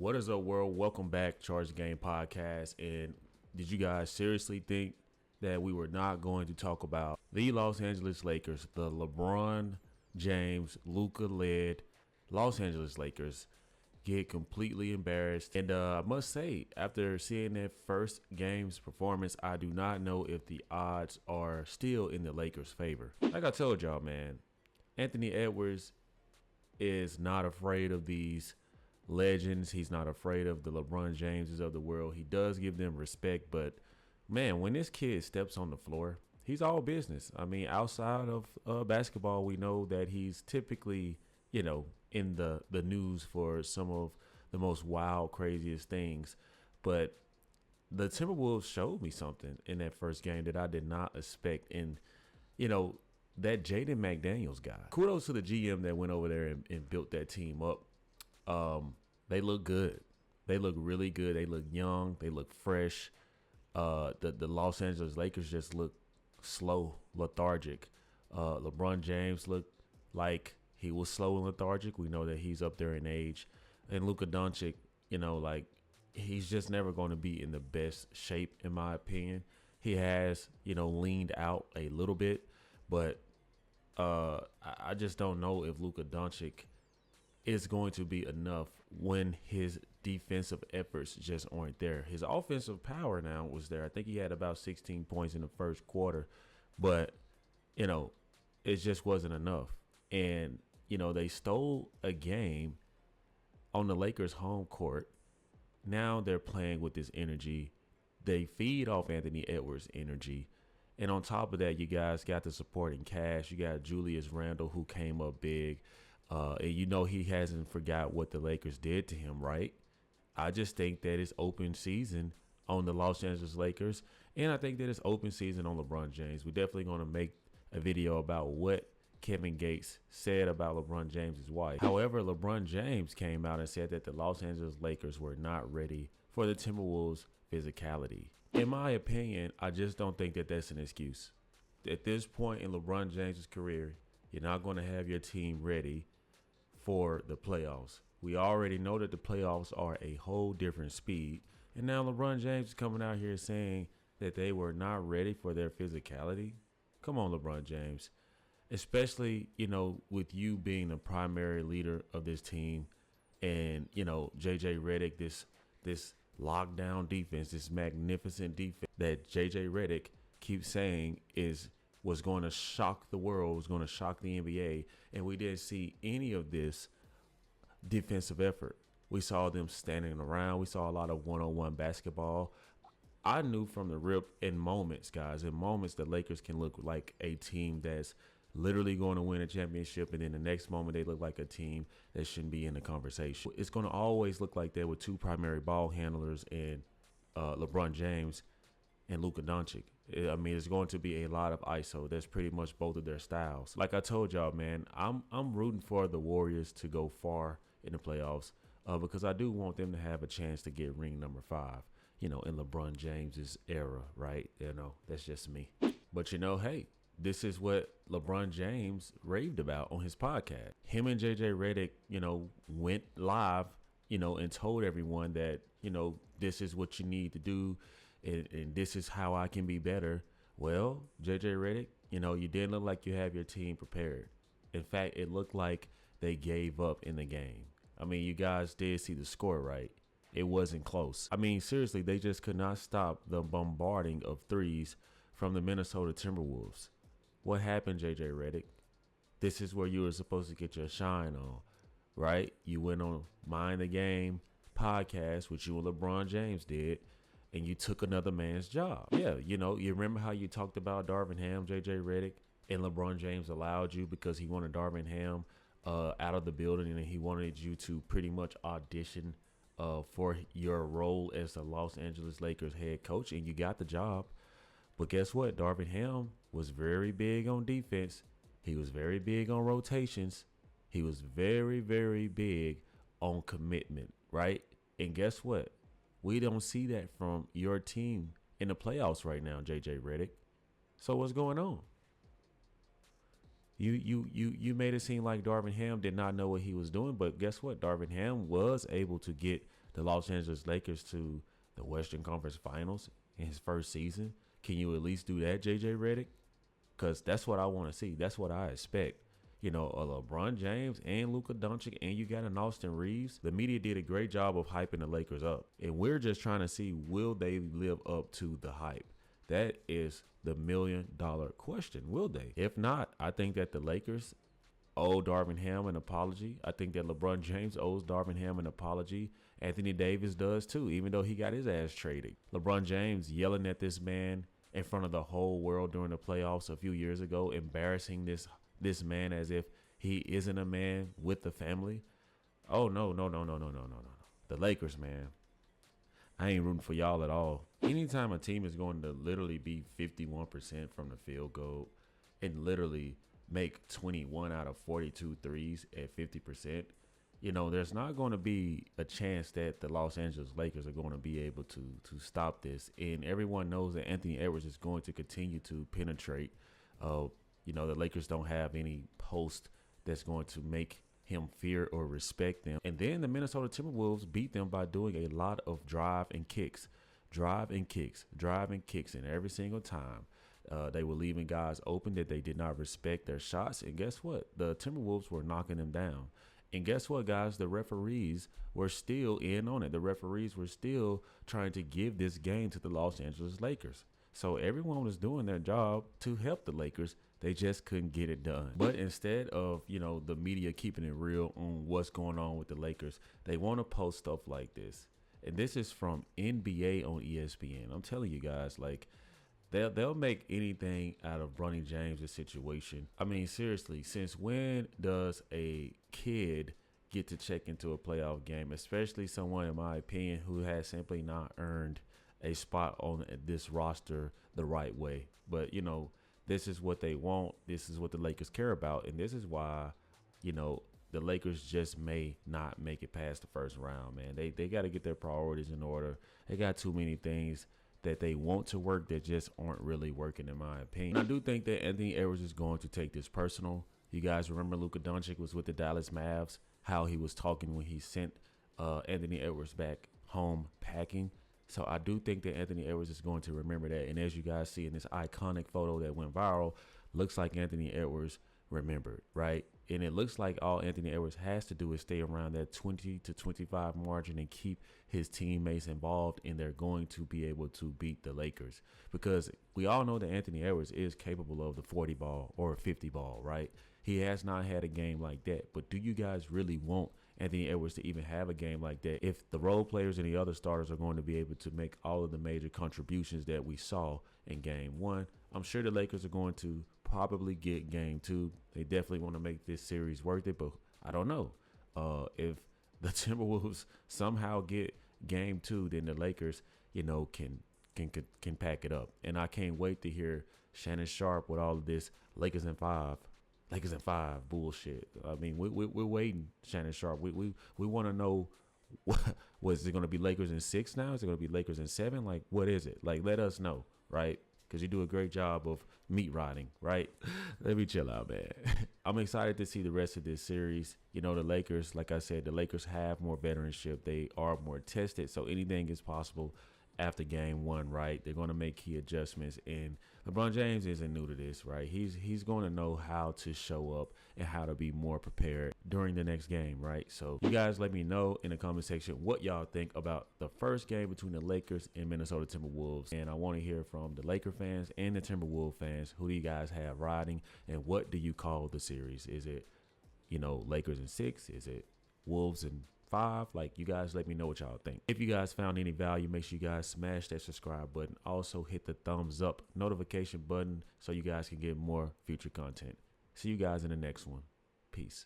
What is up, world? Welcome back, Charge the Game podcast. And did you guys seriously think that we were not going to talk about the Los Angeles Lakers, the LeBron James, Luka led Los Angeles Lakers, get completely embarrassed? And I must say, after seeing that first game's performance, I do not know if the odds are still in the Lakers' favor. Like I told y'all, man, Anthony Edwards is not afraid of these legends. He's not afraid of the LeBron Jameses of the world. He does give them respect, but man, when this kid steps on the floor, he's all business. I mean, outside of basketball, we know that he's typically, in the news for some of the most wild, craziest things. But the Timberwolves showed me something in that first game that I did not expect. And, that Jaden McDaniels guy, kudos to the GM that went over there and built that team up. They look good. They look really good. They look young. They look fresh. The Los Angeles Lakers just look slow, lethargic. LeBron James looked like he was slow and lethargic. We know that he's up there in age. And Luka Doncic, he's just never going to be in the best shape, in my opinion. He has, leaned out a little bit, but I just don't know if Luka Doncic is going to be enough when his defensive efforts just aren't there. His offensive power now was there. I think he had about 16 points in the first quarter, but, it just wasn't enough. And, they stole a game on the Lakers' home court. Now they're playing with this energy. They feed off Anthony Edwards' energy. And on top of that, you guys got the supporting cast. You got Julius Randle, who came up big. And he hasn't forgot what the Lakers did to him, right? I just think that it's open season on the Los Angeles Lakers. And I think that it's open season on LeBron James. We're definitely going to make a video about what Kevin Gates said about LeBron James's wife. However, LeBron James came out and said that the Los Angeles Lakers were not ready for the Timberwolves' physicality. In my opinion, I just don't think that that's an excuse. At this point in LeBron James's career, you're not going to have your team ready for the playoffs. We already know that the playoffs are a whole different speed. And now LeBron James is coming out here saying that they were not ready for their physicality. Come on, LeBron James. Especially, with you being the primary leader of this team and, JJ Redick, this lockdown defense, this magnificent defense that JJ Redick keeps saying was going to shock the world, was going to shock the NBA. And we didn't see any of this defensive effort. We saw them standing around. We saw a lot of one-on-one basketball. I knew from the rip in moments, guys, the Lakers can look like a team that's literally going to win a championship, and then the next moment they look like a team that shouldn't be in the conversation. It's going to always look like that with two primary ball handlers and LeBron James and Luka Doncic. I mean, it's going to be a lot of ISO. That's pretty much both of their styles. Like I told y'all, man, I'm rooting for the Warriors to go far in the playoffs because I do want them to have a chance to get ring number 5, in LeBron James's era, right? That's just me. But hey, this is what LeBron James raved about on his podcast. Him and JJ Redick, went live, and told everyone that, this is what you need to do. And this is how I can be better. Well, JJ Redick, you didn't look like you have your team prepared. In fact, it looked like they gave up in the game. I mean, you guys did see the score, right? It wasn't close. I mean, seriously, they just could not stop the bombarding of threes from the Minnesota Timberwolves. What happened, JJ Redick? This is where you were supposed to get your shine on, right? You went on Mind the Game podcast, which you and LeBron James did, and you took another man's job. Yeah, you remember how you talked about Darvin Ham, JJ Redick, and LeBron James allowed you because he wanted Darvin Ham out of the building, and he wanted you to pretty much audition for your role as the Los Angeles Lakers head coach, and you got the job. But guess what? Darvin Ham was very big on defense. He was very big on rotations. He was very, very big on commitment, right? And guess what? We don't see that from your team in the playoffs right now, JJ Redick. So what's going on? You made it seem like Darvin Ham did not know what he was doing, but guess what? Darvin Ham was able to get the Los Angeles Lakers to the Western Conference Finals in his first season? Can you at least do that, JJ Redick? Because that's what I want to see. That's what I expect. You know, a LeBron James and Luka Doncic, and you got an Austin Reeves. The media did a great job of hyping the Lakers up. And we're just trying to see, will they live up to the hype? That is the million-dollar question. Will they? If not, I think that the Lakers owe Darvin Ham an apology. I think that LeBron James owes Darvin Ham an apology. Anthony Davis does too, even though he got his ass traded. LeBron James yelling at this man in front of the whole world during the playoffs a few years ago, embarrassing this man as if he isn't a man with the family. Oh, no. The Lakers, man. I ain't rooting for y'all at all. Anytime a team is going to literally be 51% from the field goal and literally make 21 out of 42 threes at 50%, you know, there's not going to be a chance that the Los Angeles Lakers are going to be able to stop this. And everyone knows that Anthony Edwards is going to continue to penetrate. You know, the Lakers don't have any post that's going to make him fear or respect them. And then the Minnesota Timberwolves beat them by doing a lot of drive and kicks. And every single time they were leaving guys open that they did not respect their shots. And guess what? The Timberwolves were knocking them down. And guess what, guys? The referees were still in on it. The referees were still trying to give this game to the Los Angeles Lakers. So everyone was doing their job to help the Lakers. They just couldn't get it done. But instead of, you know, the media keeping it real on what's going on with the Lakers, they want to post stuff like this. And this is from NBA on ESPN. I'm telling you guys, like, they'll make anything out of Bronny James' situation. I mean, seriously, since when does a kid get to check into a playoff game, especially someone, in my opinion, who has simply not earned a spot on this roster the right way? But, you know, this is what they want. This is what the Lakers care about. And this is why, you know, the Lakers just may not make it past the first round, man. They got to get their priorities in order. They got too many things that they want to work that just aren't really working, in my opinion. I do think that Anthony Edwards is going to take this personal. You guys remember Luka Doncic was with the Dallas Mavs, how he was talking when he sent Anthony Edwards back home packing. So I do think that Anthony Edwards is going to remember that. And as you guys see in this iconic photo that went viral, looks like Anthony Edwards remembered, right? And it looks like all Anthony Edwards has to do is stay around that 20 to 25 margin and keep his teammates involved, and they're going to be able to beat the Lakers. Because we all know that Anthony Edwards is capable of the 40 ball or 50 ball, right? He has not had a game like that. But do you guys really want Anthony Edwards to even have a game like that if the role players and the other starters are going to be able to make all of the major contributions that we saw in game one? I'm sure the Lakers are going to probably get game two. They definitely want to make this series worth it, but I don't know. If the Timberwolves somehow get game two, then the Lakers, you know, can pack it up. And I can't wait to hear Shannon Sharpe with all of this Lakers in five bullshit. I mean, we're waiting, Shannon Sharpe. We want to know, was it going to be Lakers in 6 now? Is it going to be Lakers in 7? Like, what is it? Like, let us know, right? Because you do a great job of meat riding, right? Let me chill out, man. I'm excited to see the rest of this series. You know, the Lakers, like I said, the Lakers have more veteranship. They are more tested, so anything is possible after game one, right? They're going to make key adjustments, and LeBron James isn't new to this, right? He's going to know how to show up and how to be more prepared during the next game, right? So you guys let me know in the comment section what y'all think about the first game between the Lakers and Minnesota Timberwolves. And I want to hear from the Laker fans and the Timberwolves fans. Who do you guys have riding, and what do you call the series? Is it, you know, Lakers in 6? Is it Wolves in 5? Like, you guys let me know what y'all think. If you guys found any value, make sure you guys smash that subscribe button. Also hit the thumbs up notification button so you guys can get more future content. See you guys in the next one. Peace.